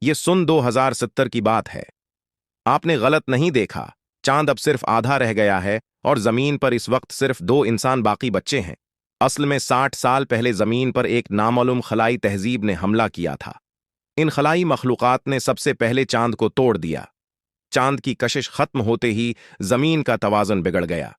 ये सुन 2070 की बात है। आपने गलत नहीं देखा। चांद अब सिर्फ आधा रह गया है और जमीन पर इस वक्त सिर्फ 2 इंसान बाकी बच्चे हैं। असल में 60 साल पहले जमीन पर एक नामालूम खलाई तहजीब ने हमला किया था। इन खलाई मखलूकात ने सबसे पहले चांद को तोड़ दिया। चांद की कशिश खत्म होते ही जमीन का तवाज़ुन बिगड़ गया।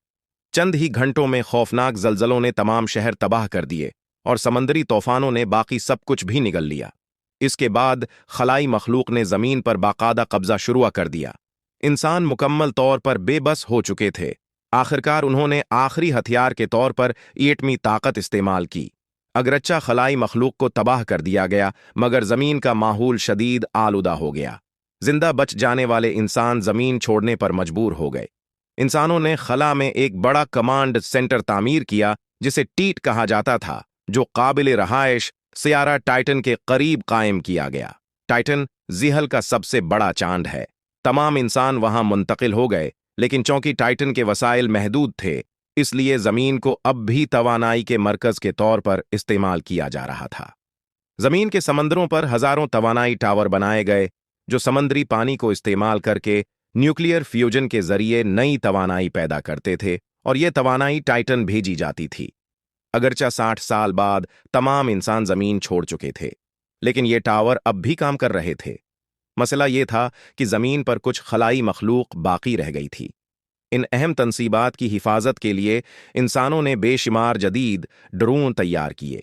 चंद ही घंटों में खौफनाक जलजलों ने तमाम शहर तबाह कर दिए और समंदरी तूफानों ने बाकी सब कुछ भी निगल लिया। इसके बाद खलाई मखलूक ने जमीन पर बाकायदा कब्जा शुरू कर दिया। इंसान मुकम्मल तौर पर बेबस हो चुके थे। आखिरकार उन्होंने आखिरी हथियार के तौर पर एटमी ताकत इस्तेमाल की। अगरच्चा खलाई मखलूक को तबाह कर दिया गया, मगर जमीन का माहौल शदीद आलूदा हो गया। जिंदा बच जाने वाले इंसान जमीन छोड़ने पर मजबूर हो गए। इंसानों ने खला में एक बड़ा कमांड सेंटर तामीर किया जिसे टीट कहा जाता था, जो काबिल रहायश सियारा टाइटन के करीब कायम किया गया। टाइटन जिहल का सबसे बड़ा चांद है। तमाम इंसान वहां मुंतकिल हो गए, लेकिन चूंकि टाइटन के वसाइल महदूद थे, इसलिए जमीन को अब भी तवानाई के मरकज के तौर पर इस्तेमाल किया जा रहा था। जमीन के समंदरों पर हजारों तवानाई टावर बनाए गए, जो समंदरी पानी को इस्तेमाल करके न्यूक्लियर फ्यूजन के जरिए नई तवानाई पैदा करते थे और यह तवानाई टाइटन भेजी जाती थी। अगरचा 60 साल बाद तमाम इंसान जमीन छोड़ चुके थे, लेकिन ये टावर अब भी काम कर रहे थे। मसला यह था कि जमीन पर कुछ खलाई मखलूक बाकी रह गई थी। इन अहम तनसीबात की हिफाजत के लिए इंसानों ने बेशुमार जदीद ड्रोन तैयार किए,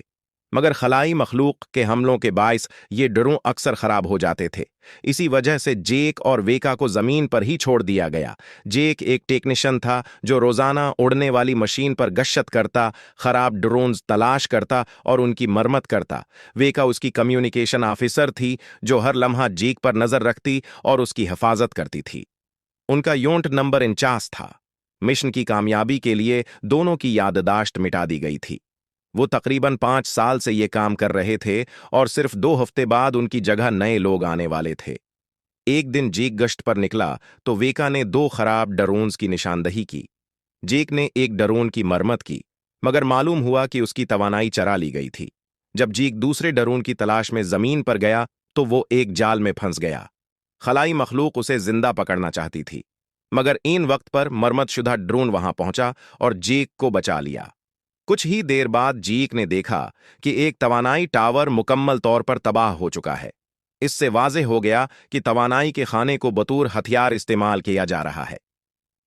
मगर खलाई मखलूक के हमलों के बायस ये ड्रोन अक्सर खराब हो जाते थे। इसी वजह से जेक और वेका को जमीन पर ही छोड़ दिया गया। जेक एक टेक्नीशियन था जो रोजाना उड़ने वाली मशीन पर गश्त करता, खराब ड्रोन्स तलाश करता और उनकी मरम्मत करता। वेका उसकी कम्युनिकेशन ऑफिसर थी, जो हर लम्हा जेक पर नजर रखती और उसकी हिफाजत करती थी। उनका यूनिट नंबर 49 था। मिशन की कामयाबी के लिए दोनों की याददाश्त मिटा दी गई थी। वो तकरीबन 5 साल से ये काम कर रहे थे और सिर्फ 2 हफ्ते बाद उनकी जगह नए लोग आने वाले थे। एक दिन जेक गश्त पर निकला तो वेका ने 2 खराब ड्रोन्स की निशानदही की। जेक ने एक ड्रोन की मरम्मत की, मगर मालूम हुआ कि उसकी तवानाई चरा ली गई थी। जब जेक दूसरे ड्रोन की तलाश में जमीन पर गया तो वो एक जाल में फंस गया। खलाई मखलूक उसे जिंदा पकड़ना चाहती थी, मगर इन वक्त पर मरम्मतशुदा ड्रोन वहां पहुंचा और जेक को बचा लिया। कुछ ही देर बाद जेक ने देखा कि एक तवानाई टावर मुकम्मल तौर पर तबाह हो चुका है। इससे वाज़ेह हो गया कि तवानाई के खाने को बतौर हथियार इस्तेमाल किया जा रहा है।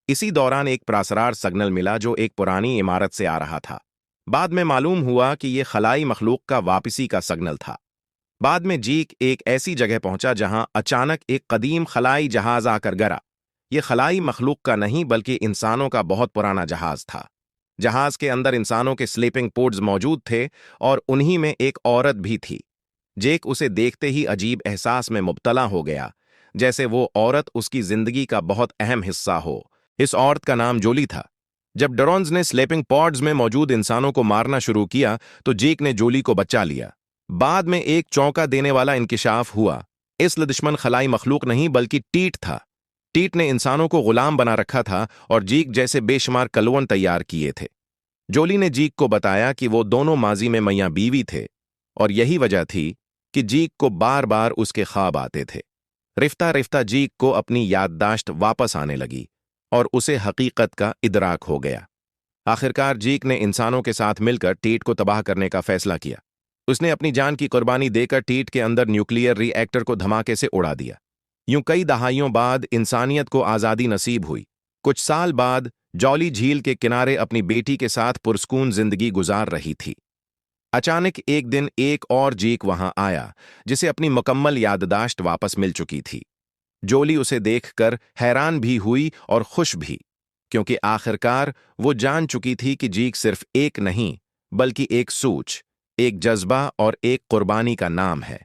इसी दौरान एक प्रासरार सिग्नल मिला जो एक पुरानी इमारत से आ रहा था। बाद में मालूम हुआ कि यह खलाई मखलूक का वापसी का सिग्नल था। बाद में जेक एक ऐसी जगह पहुंचा जहां अचानक एक कदीम खलाई जहाज आकर गिरा। यह खलाई मखलूक का नहीं बल्कि इंसानों का बहुत पुराना जहाज था। जहाज के अंदर इंसानों के स्लीपिंग पोड्स मौजूद थे और उन्हीं में एक औरत भी थी। जेक उसे देखते ही अजीब एहसास में मुब्तला हो गया, जैसे वो औरत उसकी जिंदगी का बहुत अहम हिस्सा हो। इस औरत का नाम जोली था। जब ड्रोन्स ने स्लीपिंग पॉड्स में मौजूद इंसानों को मारना शुरू किया तो जेक ने जोली को बचा लिया। बाद में एक चौंका देने वाला इंकिशाफ हुआ। इस दुश्मन खलाई मखलूक नहीं बल्कि टीट था। टीट ने इंसानों को गुलाम बना रखा था और जेक जैसे बेशुमार कलवन तैयार किए थे। जोली ने जेक को बताया कि वो दोनों माजी में मियां बीवी थे और यही वजह थी कि जेक को बार बार उसके ख्वाब आते थे। रिफ्ता रिफ्ता जेक को अपनी याददाश्त वापस आने लगी और उसे हकीकत का इदराक हो गया। आखिरकार जेक ने इंसानों के साथ मिलकर टीट को तबाह करने का फैसला किया। उसने अपनी जान की कुर्बानी देकर टीट के अंदर न्यूक्लियर रिएक्टर को धमाके से उड़ा दिया। यूं कई दहाइयों बाद इंसानियत को आज़ादी नसीब हुई। कुछ साल बाद जॉली झील के किनारे अपनी बेटी के साथ पुरस्कून जिंदगी गुजार रही थी। अचानक एक दिन एक और जेक वहां आया, जिसे अपनी मुकम्मल याददाश्त वापस मिल चुकी थी। जोली उसे देखकर हैरान भी हुई और खुश भी, क्योंकि आखिरकार वो जान चुकी थी कि जेक सिर्फ एक नहीं बल्कि एक सोच, एक जज्बा और एक कुर्बानी का नाम है।